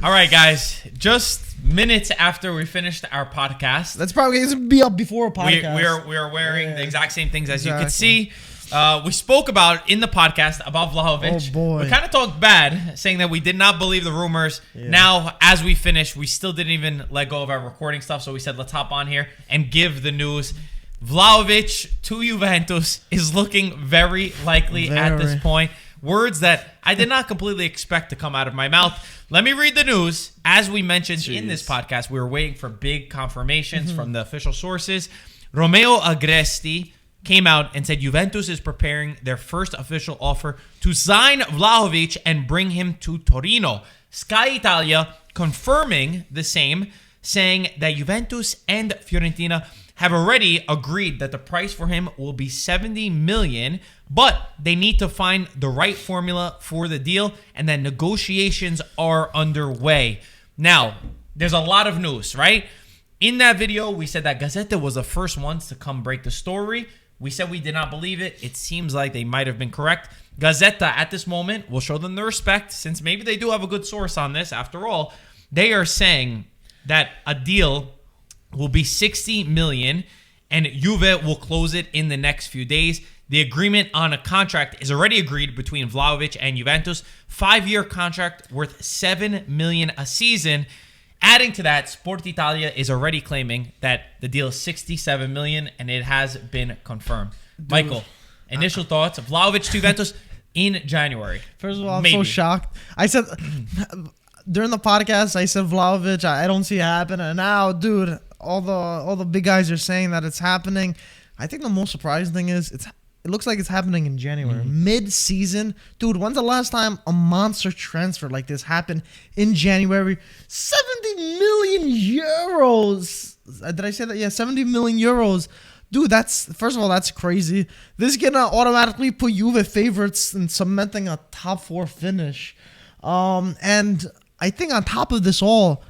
All right, guys. Just minutes after we finished our podcast. That's probably going to be up before a podcast. We are wearing the exact same things as you can see. We spoke about in the podcast about Vlahovic. Oh, boy. We kind of talked bad, saying that we did not believe the rumors. Yeah. Now, as we finished, we still didn't even let go of our recording stuff. So we said, let's hop on here and give the news. Vlahovic to Juventus is looking very likely at this point. Words that I did not completely expect to come out of my mouth. Let me read the news. As we mentioned in this podcast, we were waiting for big confirmations from the official sources. Romelu Lukaku came out and said Juventus is preparing their first official offer to sign Vlahovic and bring him to Torino. Sky Italia confirming the same, saying that Juventus and Fiorentina have already agreed that the price for him will be 70 million, but they need to find the right formula for the deal, and that negotiations are underway. Now, there's a lot of news, right? In that video, we said that Gazzetta was the first ones to come break the story. We said we did not believe it. It seems like they might have been correct. Gazzetta, at this moment, will show them the respect, since maybe they do have a good source on this. After all, they are saying that a deal will be 60 million and Juve will close it in the next few days. The agreement on a contract is already agreed between Vlahovic and Juventus. 5-year contract worth 7 million a season. Adding to that, Sport Italia is already claiming that the deal is 67 million and it has been confirmed. Dude, Michael, initial thoughts of Vlahovic to Juventus in January. First of all, I'm so shocked. I said during the podcast, I said Vlahovic, I don't see it happen. And now, dude, all the big guys are saying that it's happening. I think the most surprising thing is it looks like it's happening in January. Mid-season. Dude, when's the last time a monster transfer like this happened in January? 70 million euros. Did I say that? Yeah, 70 million euros. Dude, first of all, that's crazy. This is going to automatically put Juve favorites in cementing a top 4 finish. And I think on top of this all,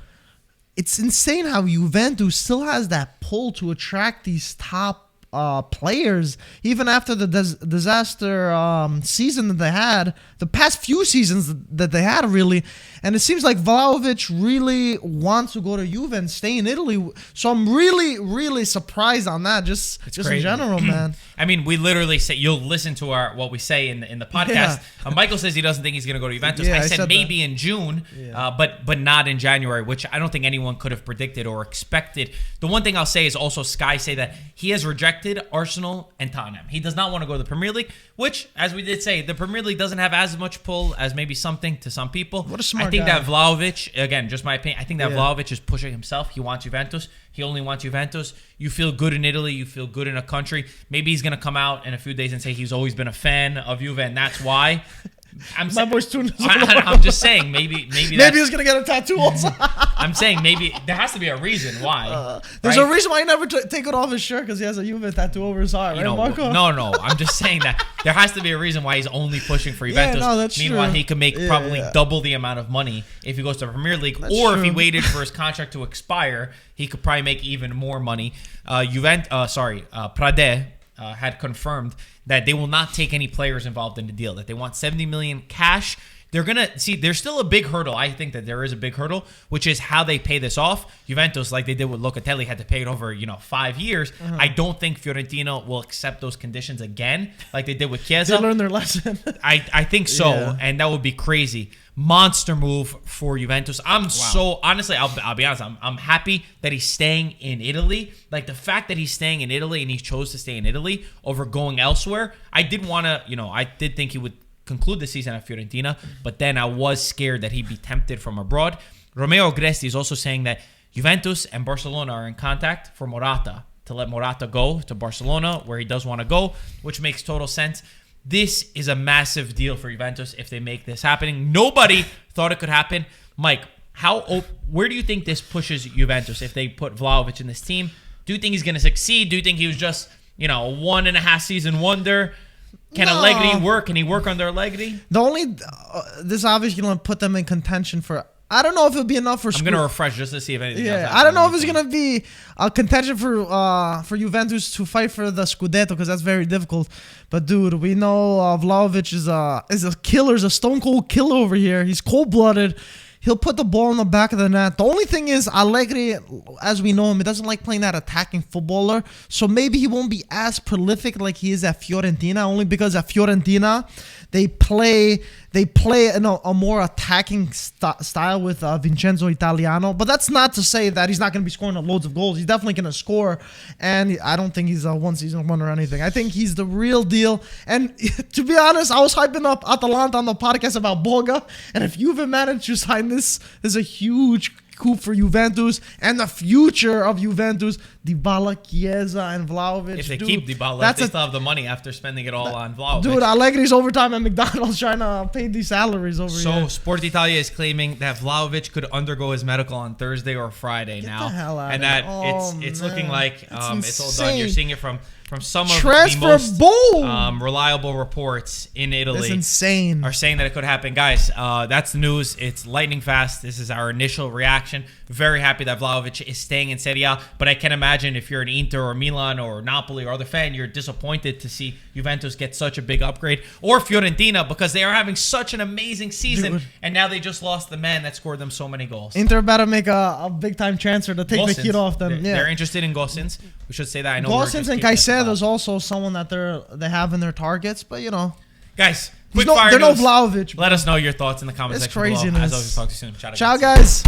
it's insane how Juventus still has that pull to attract these top players, even after the disaster season that they had, the past few seasons that they had, really. And it seems like Vlahovic really wants to go to Juve and stay in Italy. So I'm really, really surprised on that, just in general, man. I mean, we literally say, you'll listen to what we say in the podcast. Yeah. Michael says he doesn't think he's going to go to Juventus. I said maybe in June, but not in January, which I don't think anyone could have predicted or expected. The one thing I'll say is also Sky say that he has rejected Arsenal and Tottenham. He does not want to go to the Premier League, which, as we did say, the Premier League doesn't have as much pull as maybe something to some people. What a smart I think guy. That Vlahovic, again, just my opinion, I think that Vlahovic is pushing himself. He wants Juventus. He only wants Juventus. You feel good in Italy. You feel good in a country. Maybe he's going to come out in a few days and say he's always been a fan of Juve, and that's why. I'm just saying, maybe he's gonna get a tattoo also. I'm saying maybe there has to be a reason why. There's a reason why he never take it off his shirt, because he has a Juve tattoo over his heart, right, Marco? No. I'm just saying that there has to be a reason why he's only pushing for Juventus. Yeah, no, that's Meanwhile, true. he could make probably double the amount of money if he goes to the Premier League, if he waited for his contract to expire, he could probably make even more money. Prade had confirmed that they will not take any players involved in the deal, that they want 70 million cash. They're going to see, there's still a big hurdle. I think that there is a big hurdle, which is how they pay this off. Juventus, like they did with Locatelli, had to pay it over, 5 years. I don't think Fiorentina will accept those conditions again, like they did with Chiesa. They learned their lesson. I think so, and that would be crazy. Monster move for Juventus. So honestly, I'll be honest. I'm happy that he's staying in Italy. Like the fact that he's staying in Italy and he chose to stay in Italy over going elsewhere. I did want to, I did think he would conclude the season at Fiorentina, but then I was scared that he'd be tempted from abroad. Romelu Lukaku is also saying that Juventus and Barcelona are in contact for Morata, to let Morata go to Barcelona, where he does want to go, which makes total sense. This is a massive deal for Juventus if they make this happening. Nobody thought it could happen. Mike, where do you think this pushes Juventus if they put Vlahovic in this team? Do you think he's going to succeed? Do you think he was just, a 1.5 season wonder? Can Allegri work? Can he work under Allegri? This obviously going to put them in contention for... I don't know if it'll be enough for... I'm going to refresh just to see if anything else happens. I don't know if it's going to be a contention for Juventus to fight for the Scudetto, because that's very difficult. But, dude, we know Vlahovic is a killer, is a stone-cold killer over here. He's cold-blooded. He'll put the ball in the back of the net. The only thing is, Allegri, as we know him, he doesn't like playing that attacking footballer. So maybe he won't be as prolific like he is at Fiorentina, only because at Fiorentina, they play in a more attacking style with Vincenzo Italiano. But that's not to say that he's not going to be scoring loads of goals. He's definitely going to score. And I don't think he's a one-season wonder or anything. I think he's the real deal. And to be honest, I was hyping up Atalanta on the podcast about Boga. And if Juve managed to sign this is a huge coup for Juventus and the future of Juventus. Dybala, Chiesa, and Vlahovic. If they keep Dybala, they still have the money after spending it all on Vlahovic. Dude, Allegri's overtime at McDonald's trying to pay these salaries over here. So, Sport Italia is claiming that Vlahovic could undergo his medical on Thursday or Friday now. The hell out and of that it's looking like it's all done. You're seeing it from some of Transfer the most reliable reports in Italy. That's insane. Are saying that it could happen. Guys, that's the news. It's lightning fast. This is our initial reaction. Very happy that Vlahovic is staying in Serie A, but I can imagine if you're an Inter or Milan or Napoli or other fan, you're disappointed to see Juventus get such a big upgrade, or Fiorentina, because they are having such an amazing season, and now they just lost the man that scored them so many goals. Inter better make a big-time transfer to take Gosens. the heat off them. They're interested in Gosens. We should say that. I know Gosens and Caicedo is also someone that they have in their targets, but you know. Guys, quick fire they're news. no Vlahovic. Let us know your thoughts in the comment section below. As always, talk to you soon. Ciao, guys.